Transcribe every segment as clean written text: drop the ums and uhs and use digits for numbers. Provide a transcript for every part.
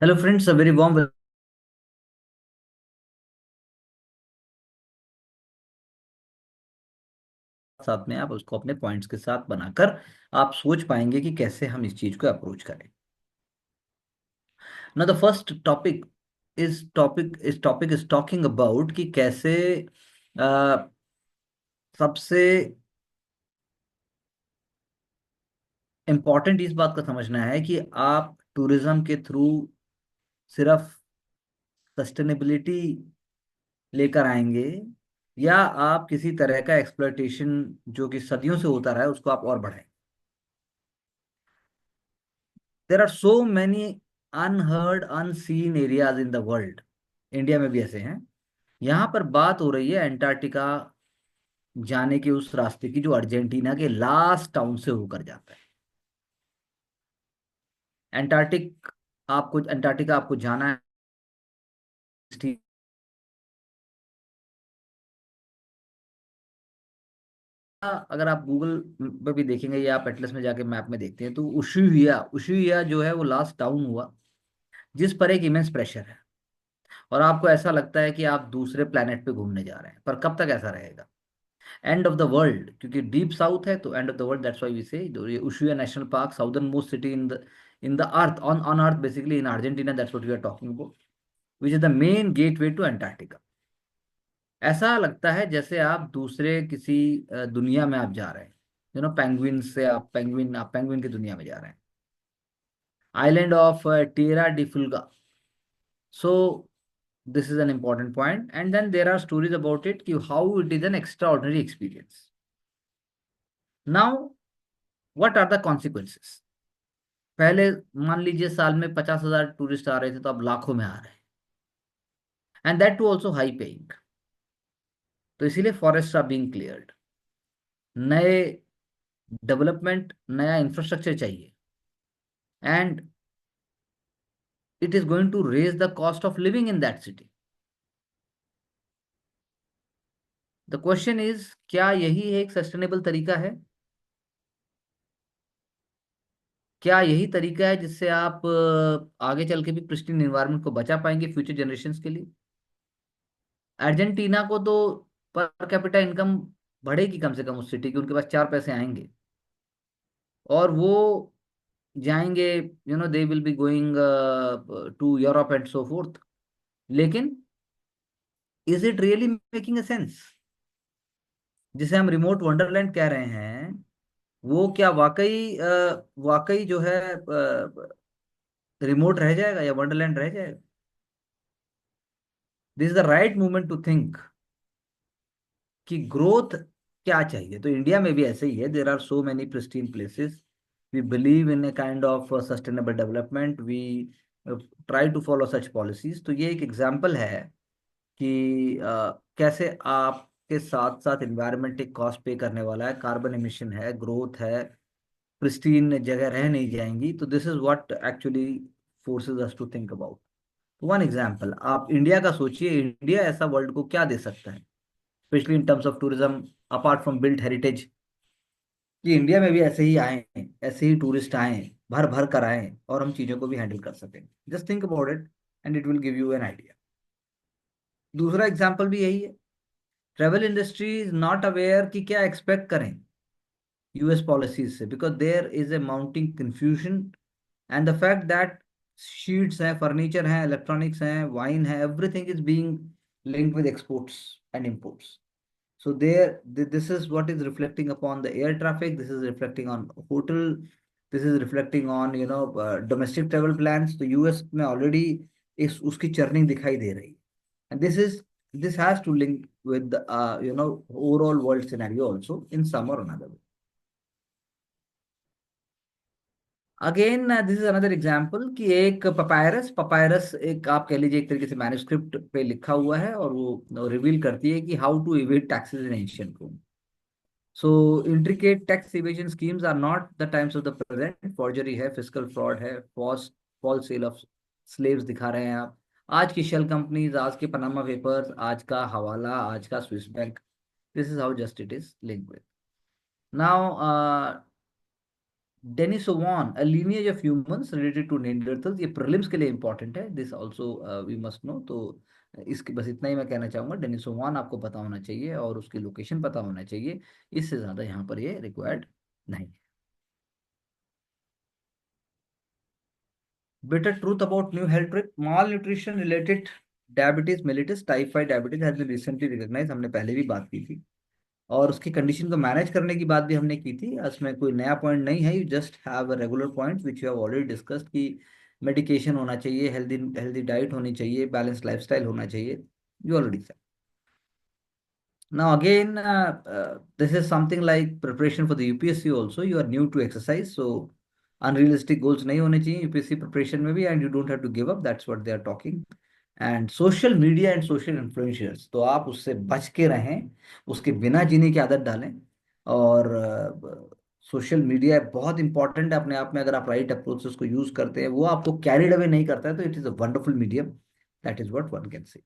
Hello friends, a very warm साथ में आप उसको अपने पॉइंट्स के साथ बनाकर आप सोच पाएंगे कि कैसे हम इस चीज को अप्रोच करें। ना the first topic is talking about कि कैसे अ, सबसे इम्पॉर्टेंट इस बात का समझना है कि आप टूरिज्म के थ्रू सिर्फ सस्टेनेबिलिटी लेकर आएंगे या आप किसी तरह का एक्सप्लॉयटेशन जो कि सदियों से होता रहा है उसको आप और बढ़ाएं। There are so many unheard unseen areas in the world. India में भी ऐसे हैं। यहाँ पर बात हो रही है एंटार्क्टिका जाने के उस रास्ते की जो अर्जेंटीना के लास्ट टाउन से होकर जाता है। एंटार्क्टिक एंटार्क्टिका आपको जाना है। अगर आप गूगल पे भी देखेंगे या आप एटलस में जाके मैप में देखते हैं तो उशुइया जो है वो लास्ट टाउन हुआ जिस पर एक इमेंस प्रेशर है और आपको ऐसा लगता है कि आप दूसरे प्लेनेट पे घूमने जा रहे हैं। पर कब तक ऐसा रहेगा? एंड ऑफ द वर्ल्ड, क्योंकि डीप साउथ है तो end of the world, that's why we say ये Ushuaia national park, southernmost city in the earth, on earth, basically in Argentina, that's what we are talking about, which is the main gateway to Antarctica. ऐसा लगता है जैसे आप दूसरे किसी दुनिया में आप जा रहे हैं। पेंगुइन से आप पेंगुइन की दुनिया में जा रहे हैं। Island of Tierra del Fuego. So this is an important point, and then there are stories about it कि how it is an extraordinary experience. Now what are the consequences? पहले मान लीजिए साल में 50,000 टूरिस्ट आ रहे थे, तो अब लाखों में आ रहे हैं, and that too also high paying. तो इसीलिए फॉरेस्ट आर बीइंग क्लियर्ड। नए डेवलपमेंट, नया इंफ्रास्ट्रक्चर चाहिए, and it is going to raise the cost of living in that city. The question is, क्या यही एक सस्टेनेबल तरीका है? क्या यही तरीका है जिससे आप आगे चल के भी प्रिस्टीन एनवायरनमेंट को बचा पाएंगे फ्यूचर जनरेशंस के लिए? अर्जेंटीना को तो पर कैपिटा इनकम बढ़ेगी कम से कम उस सिटी की, उनके पास चार पैसे आएंगे और वो जाएंगे, they will be going to Europe and so forth. लेकिन is it really making a sense? जिसे हम रिमोट वंडरलैंड कह रहे हैं, वो क्या वाकई जो है रिमोट रह जाएगा या वंडरलैंड रह जाएगा? This is the right moment to think कि ग्रोथ क्या चाहिए। तो इंडिया में भी ऐसे ही है, there are so many pristine places. We believe in a kind of sustainable development, we try to follow such policies. तो ये एक एग्जाम्पल है कि कैसे आपके साथ साथ इन्वायरमेंट एक कॉस्ट पे करने वाला है, कार्बन एमिशन है, ग्रोथ है, प्रिस्टीन जगह रह नहीं जाएंगी। तो this is what actually forces us to think about. One example, आप इंडिया का सोचिए, इंडिया ऐसा वर्ल्ड को क्या दे सकता है specially in terms of tourism, apart from built heritage, कि इंडिया में भी ऐसे ही आए, ऐसे ही टूरिस्ट आए, भर भर कर आए और हम चीज़ों को भी हैंडल कर सकें। Just think about it and it will give you an idea. दूसरा एग्जाम्पल भी यही है। Travel industry is not aware कि क्या एक्सपेक्ट करें यूएस पॉलिसीज से, because there is a mounting confusion and the fact that sheets हैं, furniture हैं, इलेक्ट्रॉनिक्स हैं, वाइन है, everything is being linked with exports and imports. So this is what is reflecting upon the air traffic. This is reflecting on hotel. This is reflecting on domestic travel plans. तो US में already इस उसकी churning दिखाई दे रही है। And this has to link with the overall world scenario also in some or another way. Again this is another example कि एक papyrus papyrus एक आप कह लीजिए एक तरीके से मैन्युस्क्रिप्ट पे लिखा हुआ है और वो रिवील करती है कि how to evade taxes in ancient Rome. So intricate tax evasion schemes are not the times of the present. Forgery है, fiscal fraud है, false sale of slaves दिखा रहे हैं आप। आज की शेल कंपनीज, आज के पनामा पेपर्स, आज का हवाला, आज का Swiss bank, this is how just it is link with. Now Denisovan, a lineage of humans related to Neanderthals, ये प्रीलिम्स के लिए इंपॉर्टेंट है, this also we must know. तो इसके बस इतना ही मैं कहना चाहूंगा, डेनिसोवान आपको पता होना चाहिए और उसकी लोकेशन पता होना चाहिए, इससे ज्यादा यहाँ पर ये रिक्वायर्ड नहीं। Better truth about new health trick, malnutrition related diabetes mellitus type 5 diabetes has been recently recognized, हमने पहले भी बात की थी, और उसकी कंडीशन को मैनेज करने की बात भी हमने की थी, इसमें कोई नया पॉइंट नहीं है, you just have a regular point which you have already discussed कि मेडिकेशन होना चाहिए, हेल्दी हेल्दी डाइट होनी चाहिए, बैलेंस लाइफस्टाइल होना चाहिए, you already. Now again, this is something like preparation for the UPSC also. You are new to exercise, so unrealistic goals नहीं होने चाहिए UPSC preparation में भी, and you don't have to give up. That's what they are talking. And social media and social influencers, तो आप उससे बच के रहें, उसके बिना जीने की आदत डालें। और सोशल मीडिया बहुत इंपॉर्टेंट है अपने आप में, अगर आप राइट अप्रोच से उसको यूज करते हैं, वो आपको कैरिड अवे नहीं करता है, तो it is a wonderful medium, that is what one can say.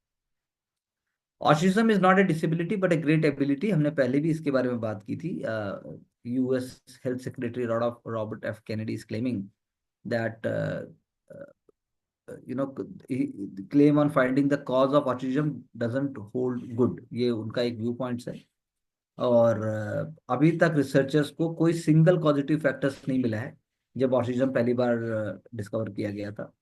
Autism is not a disability but a great ability, हमने पहले भी इसके बारे में बात की थी। US health secretary Robert F Kennedy is claiming that claim on finding the cause of autism doesn't hold good, ये उनका एक व्यू पॉइंट्स है। और अभी तक रिसर्चर्स को कोई सिंगल पॉजिटिव फैक्टर्स नहीं मिला है जब ऑटिज्म पहली बार डिस्कवर किया गया था।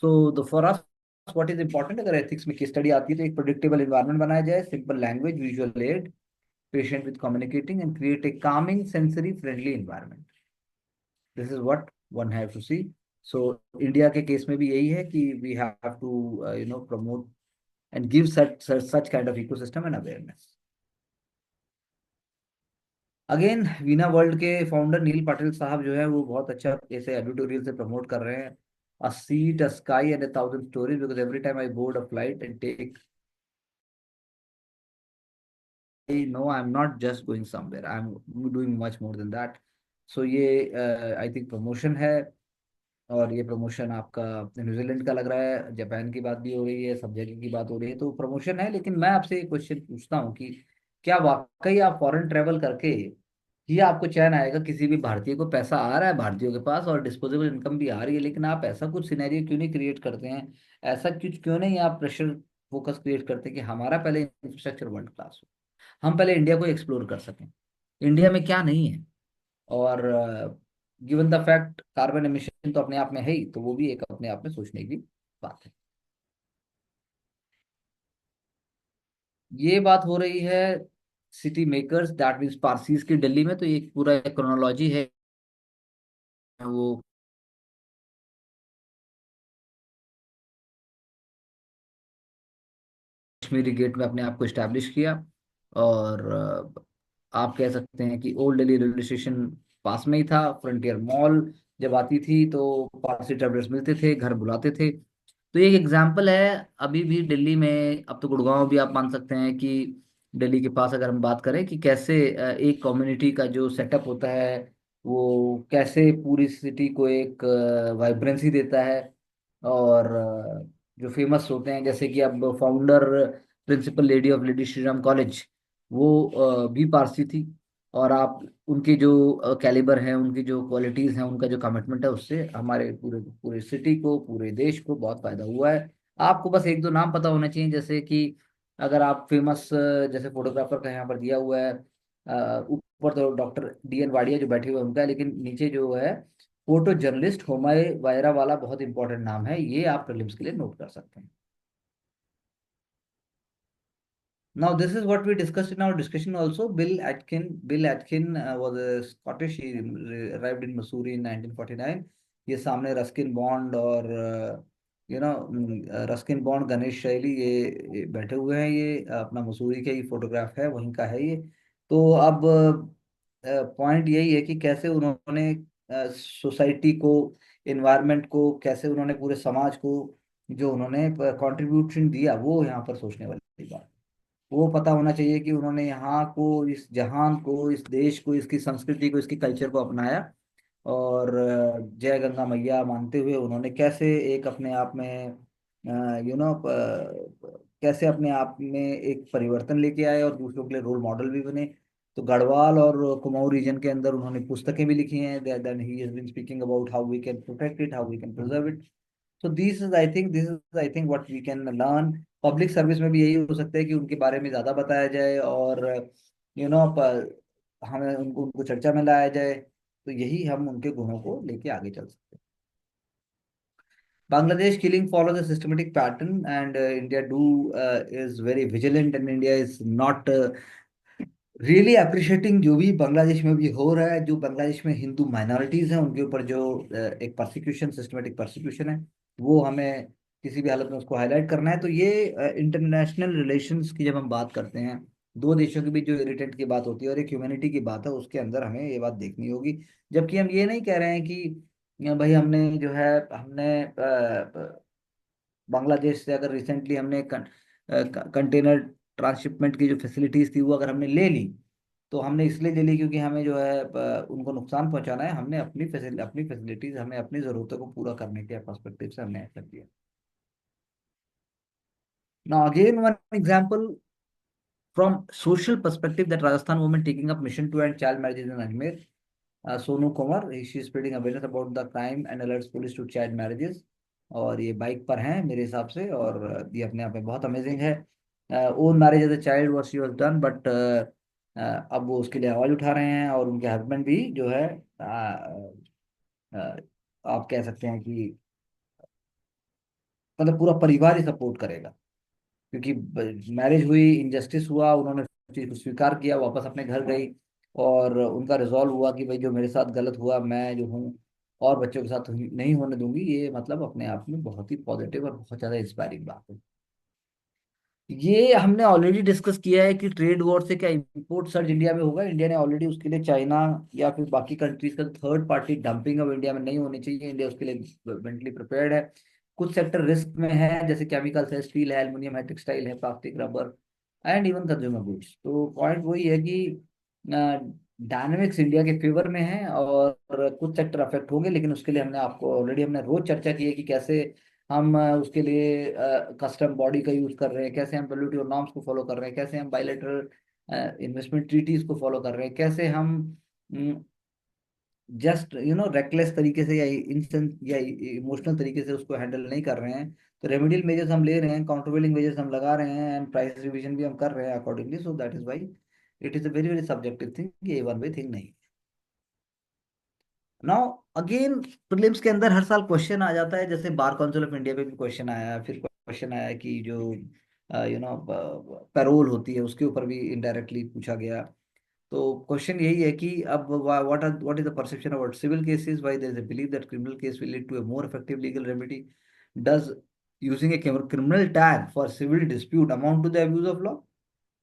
So the for us what is important, अगर एथिक्स में केस स्टडी आती है तो एक प्रोडिक्टेबल एनवायरनमेंट बनाया जाए, simple language, visual aid, patient with communicating and create a calming sensory friendly environment, this is what one have to see. So India के case में भी यही है कि we have to promote and give such kind of ecosystem and awareness। Again Veena world के founder नील पाटिल साहब जो है वो बहुत अच्छा ऐसे एडिटोरियल से प्रमोट कर रहे हैं, a seat, a sky and a thousand stories, because every time I board a flight and take, I know I am not just going somewhere, I am doing much more than that. So ये I think promotion है, और ये promotion आपका New Zealand का लग रहा है, Japan की बात भी हो रही है, सब जगह की बात हो रही है, तो प्रमोशन है। लेकिन मैं आपसे एक क्वेश्चन पूछता हूँ कि क्या वाकई आप फॉरेन ट्रेवल करके ही आपको चैन आएगा? किसी भी भारतीय को पैसा आ रहा है भारतीयों के पास और डिस्पोजेबल इनकम भी आ रही है, लेकिन आप ऐसा कुछ सिनेरियो क्यों नहीं क्रिएट करते हैं, ऐसा कुछ क्यों नहीं आप प्रेशर फोकस क्रिएट करते हैं कि हमारा पहले इंफ्रास्ट्रक्चर वर्ल्ड क्लास हो, हम पहले इंडिया को एक्सप्लोर कर सकें, इंडिया में क्या नहीं है। और given the fact carbon emission तो अपने आप में है ही, तो वो भी एक अपने आप में सोचने की बात है। ये बात हो रही है city makers, that means Parsis की दिल्ली में, तो ये पूरा क्रोनोलॉजी है वो। कश्मीरी गेट में अपने आप को इस्टेब्लिश किया, और आप कह सकते हैं कि ओल्ड दिल्ली रेलवे स्टेशन पास में ही था, फ्रंटियर मॉल जब आती थी तो पारसी ट्रेवलर्स मिलते थे, घर बुलाते थे। तो ये एक एग्जाम्पल है, अभी भी दिल्ली में, अब तो गुड़गांव भी आप मान सकते हैं कि दिल्ली के पास अगर हम बात करें कि कैसे एक कम्युनिटी का जो सेटअप होता है वो कैसे पूरी सिटी को एक वाइब्रेंसी देता है। और जो फेमस होते हैं, जैसे कि अब founder principal lady of lady Shri Ram college, वो भी पारसी थी, और आप उनके जो कैलिबर हैं, उनकी जो क्वालिटीज़ हैं, उनका जो कमिटमेंट है, उससे हमारे पूरे पूरे सिटी को, पूरे देश को बहुत फायदा हुआ है। आपको बस एक दो नाम पता होना चाहिए, जैसे कि अगर आप फेमस जैसे फोटोग्राफर का यहाँ पर दिया हुआ है, ऊपर तो डॉक्टर DN वाडिया जो बैठे हुए हैं उनका है, लेकिन नीचे जो है फोटो जर्नलिस्ट होमाय वायरा वाला बहुत इंपॉर्टेंट नाम है, ये आप प्रीलिम्स के लिए नोट कर सकते हैं। Now, this is what we discussed in our discussion also. Bill Atkin was a Scottish. He arrived in Missouri in 1949. ये सामने रस्किन बॉन्ड और रस्किन बॉन्ड, गणेश शैली, ये बैठे हुए हैं, ये अपना मसूरी का ही फोटोग्राफ है, वहीं का है ये। तो अब पॉइंट यही है कि कैसे उन्होंने सोसाइटी को, इन्वायरमेंट को, कैसे उन्होंने पूरे समाज को जो उन्होंने कंट्रीब्यूशन दिया, वो यहाँ पर सोचने वाली बात। वो पता होना चाहिए कि उन्होंने यहाँ को, इस जहान को, इस देश को, इसकी संस्कृति को, इसकी कल्चर को अपनाया, और जय गंगा मैया मानते हुए उन्होंने कैसे एक अपने आप में यू नो कैसे अपने आप में एक परिवर्तन लेके आए और दूसरों के लिए रोल मॉडल भी बने। तो गढ़वाल और कुमाऊं रीजन के अंदर उन्होंने पुस्तकें भी लिखी हैं, then he has been speaking about how we can protect it, how we can preserve it. So this is I think what we can learn. Public service में भी यही हो सकता है कि उनके बारे में ज्यादा बताया जाए, और यू नो हमें उनको चर्चा में लाया जाए, तो यही हम उनके गुणों को लेके आगे चल सकते हैं। Bangladesh killing follows a systematic pattern, and India do is very vigilant, and India is not really appreciating जो भी बांग्लादेश में भी हो रहा है। जो बांग्लादेश में हिंदू माइनॉरिटीज हैं उनके ऊपर जो एक परसिक्यूशन, सिस्टमेटिक परसिक्यूशन है, वो हमें किसी भी हालत में उसको हाईलाइट करना है। तो ये इंटरनेशनल रिलेशंस की जब हम बात करते हैं, दो देशों के बीच जो इरिटेंट की बात होती है और एक ह्यूमैनिटी की बात है, उसके अंदर हमें ये बात देखनी होगी। जबकि हम ये नहीं कह रहे हैं कि भाई हमने जो है हमने बांग्लादेश से अगर रिसेंटली हमने कंटेनर ट्रांसशिपमेंट की जो फैसिलिटीज थी वो अगर हमने ले ली, तो हमने इसलिए ले ली क्योंकि हमें जो है उनको नुकसान पहुंचाना है। हमने अपनी फैसिलिटीज, हमें अपनी जरूरतों को पूरा करने के पर्सपेक्टिव से हमने ऐसा किया। Now again one example from social perspective, that Rajasthan woman taking up mission to end child marriages in Ajmer. Sonu Kumar, she is spreading awareness about the crime and alerts police to child marriages। और ये bike पर हैं मेरे हिसाब से, और ये अपने आप में बहुत अमेजिंग है। Own marriage as a child was she was done, but अब वो उसके लिए आवाज उठा रहे हैं, और उनके हस्बैंड भी जो है आप कह सकते हैं कि मतलब पूरा परिवार ही सपोर्ट करेगा, क्योंकि मैरिज हुई, इनजस्टिस हुआ, उन्होंने उस चीज को स्वीकार किया, वापस अपने घर गई, और उनका रिजॉल्व हुआ कि भाई जो मेरे साथ गलत हुआ मैं जो हूँ और बच्चों के साथ नहीं होने दूंगी। ये मतलब अपने आप में बहुत ही पॉजिटिव और बहुत ज्यादा इंस्पायरिंग बात है। ये हमने ऑलरेडी डिस्कस किया है कि ट्रेड वॉर से क्या इंपोर्ट सर्ज इंडिया में होगा। इंडिया ने ऑलरेडी उसके लिए चाइना या फिर बाकी कंट्रीज का थर्ड पार्टी डंपिंग अब इंडिया में नहीं होनी चाहिए। इंडिया उसके लिए मेंटली प्रिपेयर्ड है। कुछ सेक्टर रिस्क में है, जैसे केमिकल्स है, स्टील है, एल्युमिनियम है, टेक्सटाइल है, plastic, rubber and even consumer goods. तो पॉइंट वही है कि डायनेमिक्स इंडिया के फेवर में है, और कुछ सेक्टर अफेक्ट होंगे, लेकिन उसके लिए हमने रोज चर्चा की है कि कैसे हम उसके लिए कस्टम बॉडी का यूज कर रहे हैं, कैसे हम WTO नॉर्म्स को फॉलो कर रहे हैं, कैसे हम बायलैटरल इन्वेस्टमेंट ट्रीटीज को फॉलो कर रहे हैं, कैसे हम जस्ट रेकलेस तरीके से या इंस्टेंट या इमोशनल तरीके से उसको हैंडल नहीं कर रहे हैं। तो रेमेडियल मेजर्स हम ले रहे हैं, काउंटरवेलिंग मेजर्स हम लगा रहे हैं, एंड प्राइस रिवीजन भी हम कर रहे हैं accordingly. So that is why it is a very very subjective thing, ये वन वे थिंग नहीं। नाउ अगेन प्रीलिम्स के अंदर हर साल क्वेश्चन आ जाता है, जैसे बार काउंसिल ऑफ इंडिया पे भी क्वेश्चन आया, फिर क्वेश्चन आया कि जो पैरोल होती है उसके ऊपर भी इनडायरेक्टली पूछा गया। तो क्वेश्चन यही है कि अब what is the perception about civil cases, why there is a believe that criminal case will lead to a more effective legal remedy, does using a criminal tag for civil dispute amount to the abuse of law,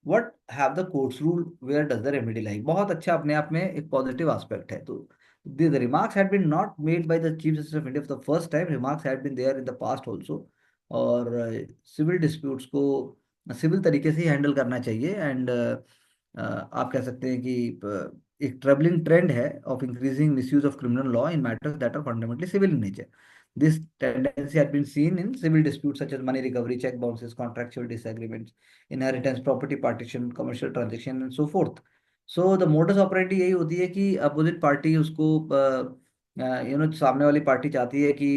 what have the courts ruled, where does the remedy lie। बहुत अच्छा अपने आप में एक positive aspect है। तो the remarks had been not made by the chief justice of India for the first time, remarks had been there in the past also। और civil disputes को सिविल तरीके से ही हैंडल करना चाहिए। एंड आप कह सकते हैं कि एक ट्रेवलिंग ट्रेंड है of increasing misuse of criminal law in matters that are fundamentally civil in nature. This tendency had been seen in civil disputes such as money recovery, check bounces, contractual disagreements, inheritance, property partition, commercial transaction and so forth। So the modus operandi यही होती है कि opposite party उसको सामने वाली party चाहती है कि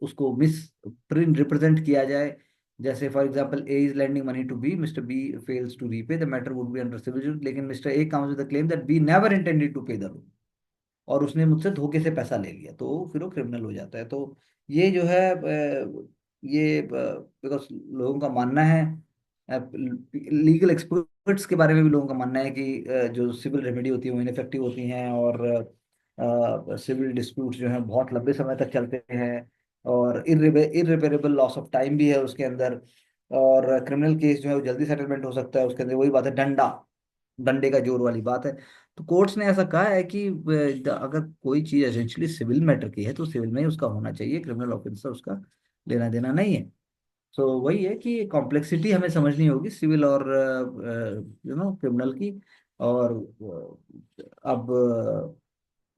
उसको मिस प्रिंट रिप्रेजेंट किया जाए। जैसे for example, A is lending money to B, mister B fails to repay, the matter would be under civil, लेकिन mister A comes with the claim that B never intended to pay the loan, और उसने मुझसे धोखे से पैसा ले लिया, तो फिर वो क्रिमिनल हो जाता है। तो ये जो है ये बिकॉज लोगों का मानना है, लीगल एक्सपर्ट्स के बारे में भी लोगों का मानना है कि जो सिविल रेमेडी होती है वो इनफेक्टिव होती हैं, और सिविल डिस्प्यूट्स जो हैं बहुत लंबे समय तक चलते हैं, और इर्रिपेरेबल लॉस ऑफ टाइम भी है उसके अंदर, और क्रिमिनल केस जो है वो जल्दी सेटलमेंट हो सकता है उसके अंदर। वही बात है, डंडे का जोर वाली बात है। तो कोर्ट्स ने ऐसा कहा है कि अगर कोई चीज एसेंशियली सिविल मैटर की है तो सिविल में ही उसका होना चाहिए, क्रिमिनल ऑफेंस से उसका लेना देना नहीं है। सो वही है कि कॉम्प्लेक्सिटी हमें समझनी होगी सिविल और क्रिमिनल की। और अब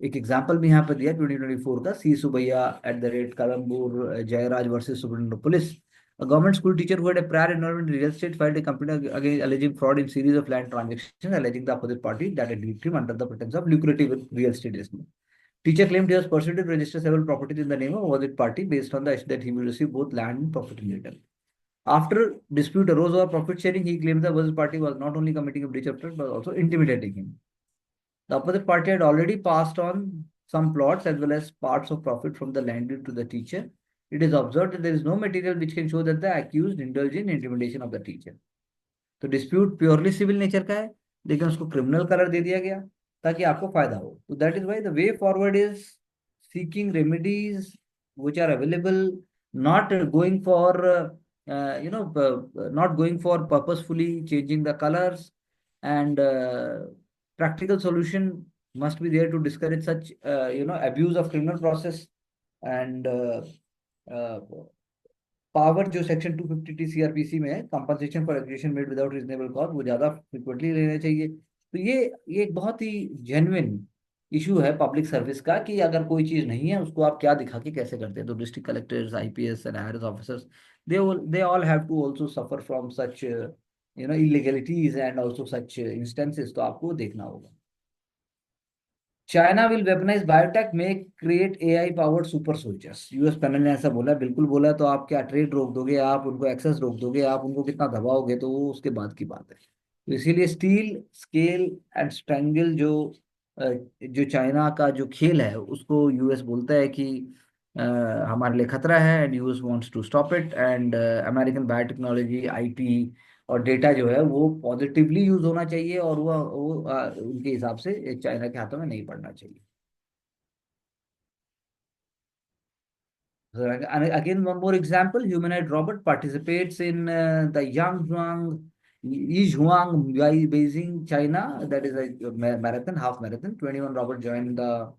एक एग्जाम्पल भी यहाँ पर दिया 2024 का, C Subbaiah @ Kalampur Jayaraj versus supreme police. A government school teacher who had a prior involvement in real estate filed a complaint against alleging fraud in series of land transactions, alleging the opposite party that had duped him under the pretense of lucrative real estate investment. Teacher claimed he was persuaded to register several properties in the name of opposite party based on the assumption that he will receive both land and profit in return. After dispute arose over profit sharing, he claimed the opposite party was not only committing a breach of trust but also intimidating him. The opposite party had already passed on some plots as well as parts of profit from the land due to the teacher. It is observed that there is no material which can show that the accused indulged in intimidation of the teacher. तो dispute purely civil nature का है, लेकिन उसको criminal colour दे दिया गया ताकि आपको फायदा हो. तो that is why the way forward is seeking remedies which are available, not going for not going for purposefully changing the colors, and practical solution must be there to discourage such abuse of criminal process. And power जो section 250 CrPC में है, compensation for execution made without reasonable cause, वो ज्यादा frequently लेना चाहिए. तो ये एक बहुत ही जेन्युइन इशू है पब्लिक सर्विस का, कि अगर कोई चीज नहीं है उसको आप क्या दिखा के कैसे करते हैं. तो district collectors, IPS and IRS officers, they all have to also suffer from such illegalities and also such instances. तो आपको देखना होगा. China will weaponize biotech, make create AI powered super soldiers. US panel ने ऐसा बोला, बिल्कुल बोला. तो आप क्या ट्रेड रोक दोगे, आप उनको एक्सेस रोक दोगे, आप उनको कितना दबाओगे, तो वो उसके बाद की बात है. तो इसीलिए स्टील स्केल एंड स्ट्रैंगल जो चाइना का जो खेल है, उसको यूएस बोलता है कि हमारे लिए खतरा है, and US wants to stop it. And American biotechnology, IP और डेटा जो है वो पॉजिटिवली यूज होना चाहिए, और उनके हिसाब से चाइना के हाथों में नहीं पड़ना चाहिए. And again, one more example: humanoid robot participates in the Yangzhuang Yizhuang Beijing, China. That is a marathon, half marathon. 21 robot joined the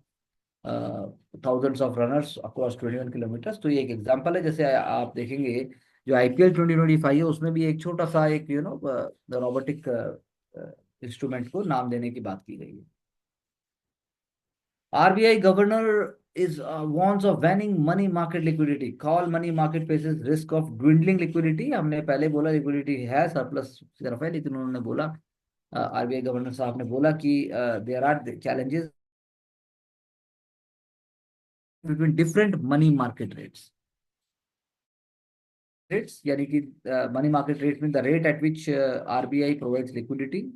thousands of runners across 21 kilometers. तो ये एक एग्जांपल है. जैसे आप देखेंगे जो आईपीएल 2025 है, उसमें भी एक छोटा सा एक रोबोटिक इंस्ट्रूमेंट को नाम देने की बात की गई है. RBI governor is warns of waning money market liquidity. Call money market faces risk of dwindling liquidity. हमने पहले बोला liquidity है, सरप्लस की तरफ है, लेकिन उन्होंने बोला, आरबीआई गवर्नर साहब ने बोला कि there are challenges between different money market rates. Rates यानी कि money market rate means the rate at which RBI provides liquidity.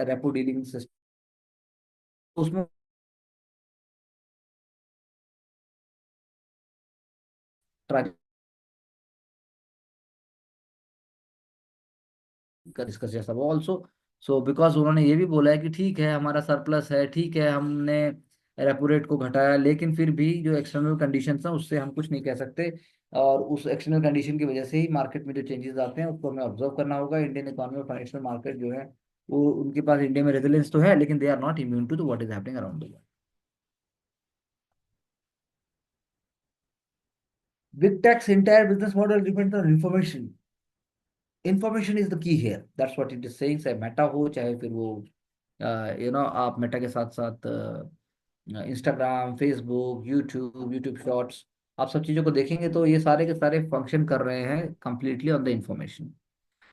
Repo dealing system, उसमें डिस्कस जैसा वो ऑल्सो. सो बिकॉज उन्होंने ये भी बोला है कि ठीक है हमारा सरप्लस है, ठीक है हमने रेपो रेट को घटाया, लेकिन फिर भी जो एक्सटर्नल कंडीशंस हैं उससे हम कुछ नहीं कह सकते, और उस एक्सटर्नल कंडीशन की वजह से ही मार्केट में जो चेंजेस आते हैं उसको हमें ऑब्जर्व करना होगा. इंडियन इकोनॉमी और फाइनेंशियल मार्केट जो है वो, उनके पास इंडिया में रेजिलियंस तो है, लेकिन they are not immune to what is happening around the world. Big Tech's entire business model depends on information. Information is the key here. That's what it is saying. चाहे Meta हो, चाहे फिर वो आप Meta के साथ साथ Instagram, Facebook, YouTube shorts, आप सब चीज़ों को देखेंगे तो ये सारे के सारे फंक्शन कर रहे हैं completely on the information.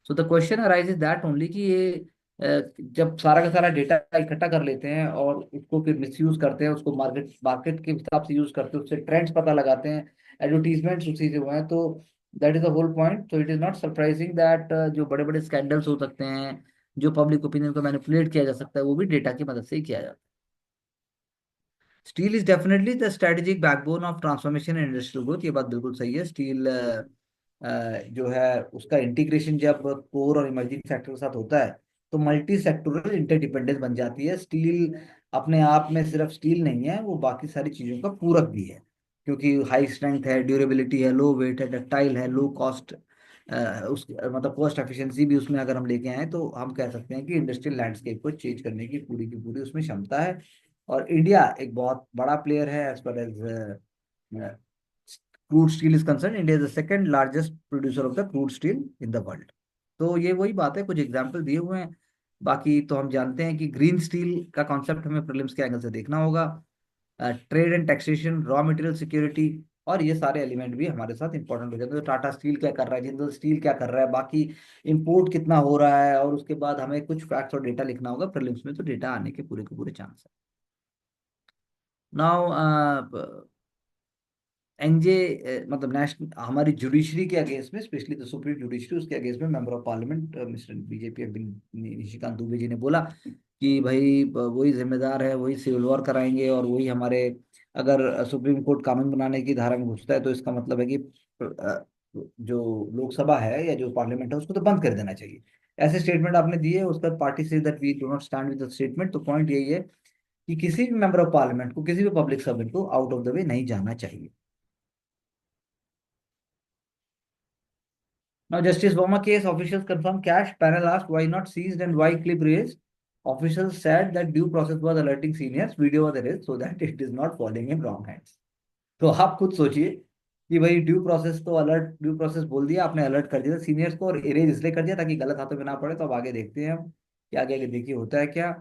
So the question arises that only कि ये जब सारा का सारा डेटा इकट्ठा कर लेते हैं और उसको फिर मिसयूज करते हैं, उसको मार्केट मार्केट के हिसाब से यूज करते हैं, उससे ट्रेंड्स पता लगाते हैं, एडवर्टीजमेंट्स उसी से हुए हैं, तो that is the whole point. तो it is not surprising that जो बड़े बड़े स्कैंडल्स हो सकते हैं, जो पब्लिक ओपिनियन को मैनिपुलेट किया जा सकता है, वो भी डेटा की मदद से ही किया जाता है. Steel is definitely the strategic backbone of transformation in industrial growth. ये बात बिल्कुल सही है. स्टील जो है उसका इंटीग्रेशन जब कोर और इमर्जिंग सेक्टर के साथ होता है तो मल्टी सेक्टोरल इंटरडिपेंडेंस बन जाती है. स्टील अपने आप में सिर्फ स्टील नहीं है, वो बाकी सारी चीजों का पूरक भी है, क्योंकि हाई स्ट्रेंथ है, ड्यूरेबिलिटी है, लो वेट है, डक्टाइल है, लो कॉस्ट, उस मतलब कॉस्ट एफिशिएंसी भी उसमें अगर हम लेके आए तो हम कह सकते हैं कि इंडस्ट्रियल लैंडस्केप को चेंज करने की पूरी उसमें क्षमता है. और इंडिया एक बहुत बड़ा प्लेयर है as per as crude steel is concern. India is the second largest producer of the crude steel in the world. तो ये वही बात है, कुछ एग्जाम्पल दिए हुए हैं. बाकी तो हम जानते हैं कि ग्रीन स्टील का कॉन्सेप्ट हमें प्रीलिम्स के एंगल से देखना होगा. Trade and taxation, raw material security, और ये सारे एलिमेंट भी हमारे साथ इंपॉर्टेंट हो जाते हैं। तो टाटा स्टील क्या कर रहा है, जिंदल स्टील क्या कर रहा है, बाकी इंपोर्ट कितना हो रहा है, और उसके बाद हमें कुछ फैक्ट्स और डेटा लिखना होगा प्रीलिम्स में, तो डेटा आने के पूरे चांस है। नाउ एनजे, मतलब नेशनल, हमारी जुडिशरी के अगेंस्ट में, स्पेशली द सुप्रीम जुडिशरी, उसके अगेंस्ट में member of parliament mister BJP MP Nishikant Dubey ji ने बोला कि भाई वही जिम्मेदार है, वही सिविल वॉर कराएंगे, और वही हमारे, अगर सुप्रीम कोर्ट कानून बनाने की धारा में घुसता है तो इसका मतलब है कि जो लोकसभा है या जो पार्लियामेंट है उसको तो बंद कर देना चाहिए। ऐसे स्टेटमेंट आपने दिए, उसका पार्टी से that we do not stand with the statement. तो पॉइंट यही है कि किसी भी मेंबर ऑफ पार्लियामेंट को, किसी भी पब्लिक सर्वेंट को आउट ऑफ द वे नहीं जाना चाहिए। Now, Justice Verma case officials confirm cash. Panel asked why not seized and why clip raised. Officials said that due process was alerting seniors. Video was erased so that it is not falling in wrong hands. तो आप खुद सोचिए कि भाई due process तो alert, due process बोल दिया आपने, अलर्ट कर दिया सीनियर्स को, और इरेज इसलिए कर दिया ताकि गलत हाथों में ना पड़े। तो अब आगे देखते हैं हम कि आगे देखिए होता है क्या।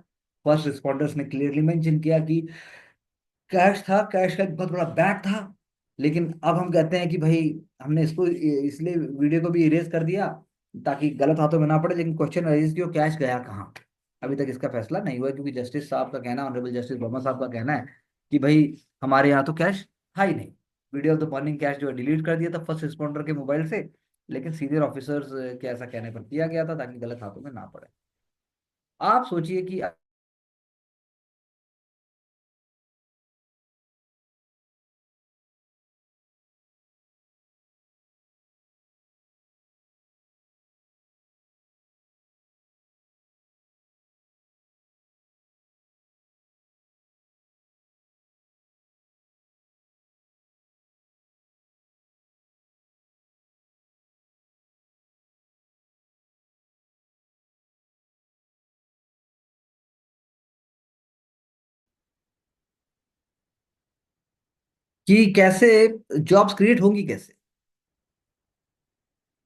फर्स्ट रिस्पॉन्डर्स ने क्लियरली मेंशन किया कि कैश था, कैश का एक बहुत बड़ा बैग था, लेकिन अब हम कहते हैं कि भाई हमने इसको इसलिए वीडियो को भी इरेज कर दिया ताकि गलत हाथों में ना पड़े। लेकिन क्वेश्चन रेज किया, कैश गया कहाँ, अभी तक इसका फैसला नहीं हुआ, क्योंकि जस्टिस साहब का कहना, ऑनरेबल जस्टिस वर्मा साहब का कहना है कि भाई हमारे यहाँ तो कैश था ही नहीं। Video of the burning cash जो है डिलीट कर दिया था फर्स्ट रिस्पॉन्डर के मोबाइल से, लेकिन सीनियर ऑफिसर्स के ऐसा कहने पर किया गया था ताकि गलत हाथों में ना पड़े। आप सोचिए कि कैसे जॉब्स क्रिएट होंगी कैसे।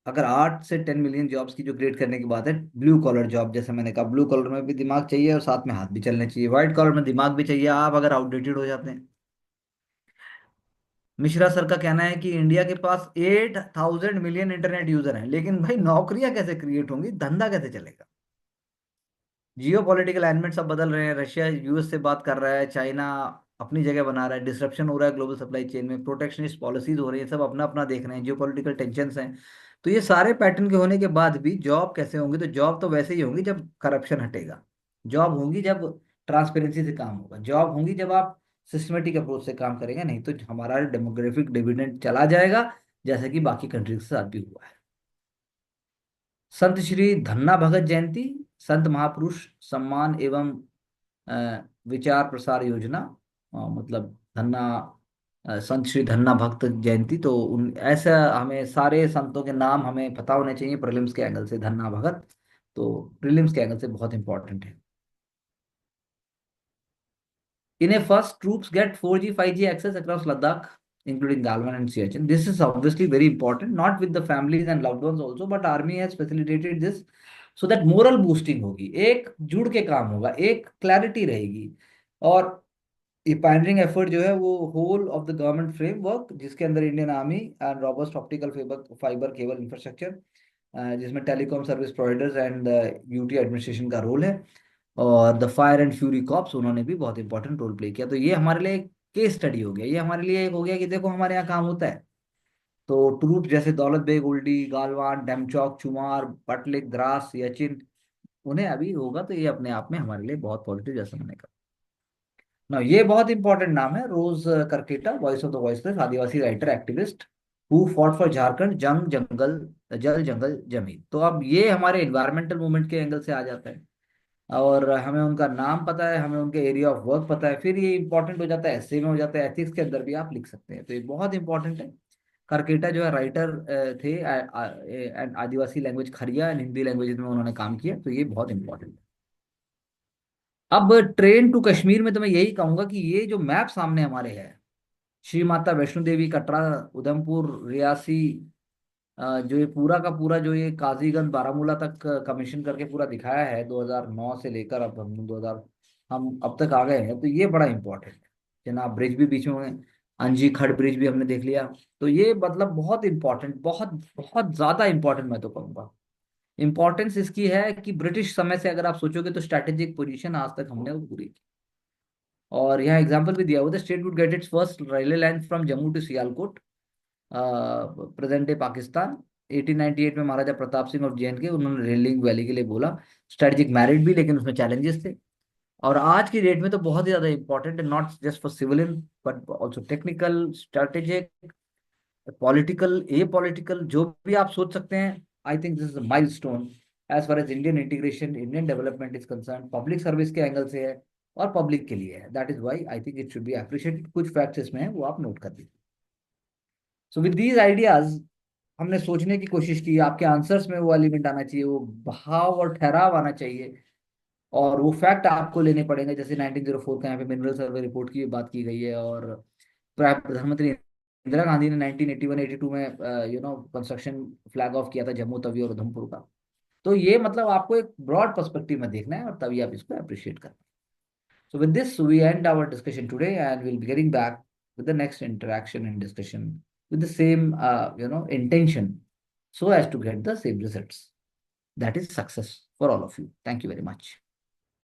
अगर 8 से 10 मिलियन जॉब्स की जो क्रिएट करने की बात है, ब्लू कॉलर जॉब, जैसे मैंने कहा, ब्लू कॉलर में भी दिमाग चाहिए और साथ में हाथ भी चलने चाहिए, व्हाइट कॉलर में दिमाग भी चाहिए, आप अगर आउटडेटेड हो जाते हैं। मिश्रा सर का कहना है कि इंडिया के पास 8,000 मिलियन इंटरनेट यूजर हैं, लेकिन भाई नौकरियां कैसे क्रिएट होंगी, धंधा कैसे चलेगा। जियो पॉलिटिकल एलाइनमेंट सब बदल रहे हैं, रशिया यूएस से बात कर रहा है, चाइना अपनी जगह बना रहा है, डिसरप्शन हो रहा है ग्लोबल सप्लाई चेन में, प्रोटेक्शनिस्ट पॉलिसीज हो रही है, सब अपना अपना देख रहे हैं, जियो पॉलिटिकल टेंशन हैं। तो ये सारे पैटर्न के होने के बाद भी जॉब कैसे होंगी, तो जॉब तो वैसे ही होंगी जब करप्शन हटेगा, जॉब होंगी जब ट्रांसपेरेंसी से काम होगा, जॉब होंगी जब आप सिस्टमेटिक अप्रोच से काम करेंगे, नहीं तो हमारा डेमोग्राफिक डिविडेंड चला जाएगा, जैसे कि बाकी कंट्रीज के साथ भी हुआ है। संत श्री धन्ना भगत जयंती, संत महापुरुष सम्मान एवं विचार प्रसार योजना, मतलब धन्ना, संत श्री धन्ना भक्त जयंती, तो उन ऐसा हमें सारे संतों के नाम हमें पता होने चाहिए प्रीलिम्स के एंगल से। धन्ना भगत तो प्रीलिम्स के एंगल से बहुत इंपॉर्टेंट है। In a first, troops get 4G, 5G access across Ladakh, including Galwan and Siachen. This is obviously very important, not with the families and loved ones also, but army has facilitated this so that moral boosting होगी, एक जुड़ के काम होगा, एक clarity रहेगी। और ये पायनियरिंग एफर्ट जो है वो whole of the government framework, जिसके अंदर Indian army and robust optical fibre fibre cable infrastructure, जिसमें telecom service providers and UT administration का रोल है, और the fire and fury corps, उन्होंने भी बहुत इंपॉर्टेंट रोल प्ले किया। तो ये हमारे लिए एक केस स्टडी हो गया, ये हमारे लिए एक हो गया कि देखो हमारे यहाँ काम होता है। तो ट्रूप जैसे दौलत बेग ओल्डी, गालवान, डेमचौक, चुमार, पटलिक, द्रास, यचिन, उन्हें अभी होगा, तो ये अपने आप में हमारे लिए बहुत पॉजिटिव, जैसा मैंने कहा ना। ये बहुत इंपॉर्टेंट नाम है, Rose Kerketta, voice of the voiceless, Adivasi writer activist, who fought for Jharkhand, जंग जंगल, जल जंगल जमीन। तो अब ये हमारे इन्वायरमेंटल मूवमेंट के एंगल से आ जाता है, और हमें उनका नाम पता है, हमें उनके एरिया ऑफ वर्क पता है, फिर ये इंपॉर्टेंट हो जाता है, एसए में हो जाता है, एथिक्स के अंदर भी आप लिख सकते हैं, तो ये बहुत इंपॉर्टेंट है। करकेटा जो है राइटर थे, and Adivasi language Kharia and Hindi language में उन्होंने काम किया, तो ये बहुत इंपॉर्टेंट है। अब ट्रेन टू कश्मीर में तो मैं यही कहूंगा कि ये जो मैप सामने हमारे है, श्री माता वैष्णो देवी, कटरा, उधमपुर, रियासी, जो ये पूरा का पूरा, जो ये काजीगंज बारामूला तक कमीशन करके पूरा दिखाया है 2009 से लेकर अब हम 2000, हम अब तक आ गए हैं, तो ये बड़ा इंपॉर्टेंट है। चेनाब ब्रिज भी बीच में हुए, अंजी खड़ ब्रिज भी हमने देख लिया। तो ये मतलब बहुत इंपॉर्टेंट, बहुत बहुत ज्यादा इंपॉर्टेंट मैं तो कहूँगा। इंपॉर्टेंस इसकी है कि ब्रिटिश समय से अगर आप सोचोगे तो स्ट्रैटेजिक पोजीशन आज तक हमने वो पूरी की। और यहाँ एग्जांपल भी दिया हुआ, the state would get its first railway line from Jammu to Sialkot, present day Pakistan. 1898 में महाराजा प्रताप सिंह ऑफ जे, उन्होंने रेल लिंक वैली के लिए बोला। स्ट्रेटेजिक मैरिट भी, लेकिन उसमें चैलेंजेस थे। और आज की डेट में तो बहुत ही ज्यादा इंपॉर्टेंट है, not just for civilian but also technical, strategic, political, a political, जो भी आप सोच सकते हैं। I think this is a milestone as far as Indian integration, Indian development is concern. Public service के एंगल से है और पब्लिक के लिए है, that is why I think it should be appreciated. कुछ फैक्ट्स इसमें है वो आप नोट कर दीजिए। सो विद दीज आइडियाज हमने सोचने की कोशिश की, आपके आंसर्स में वो एलिमेंट आना चाहिए, वो भाव और ठहराव आना चाहिए, और वो फैक्ट आपको लेने पड़ेंगे। जैसे 1904 का यहाँ पे मिनरल सर्वे रिपोर्ट की बात की गई है, और प्रधानमंत्री इंदिरा गांधी ने 1981-82 में कंस्ट्रक्शन फ्लैग ऑफ किया था जम्मू तवी और उधमपुर का। तो ये मतलब आपको एक ब्रॉड पर्सपेक्टिव में देखना है, और तभी आप इसको अप्रिशिएट करना है। So with this, we end our discussion today, and we'll be getting back with the next interaction and discussion with the same, intention, so as to get the same results. That is success for all of you. Thank you very much.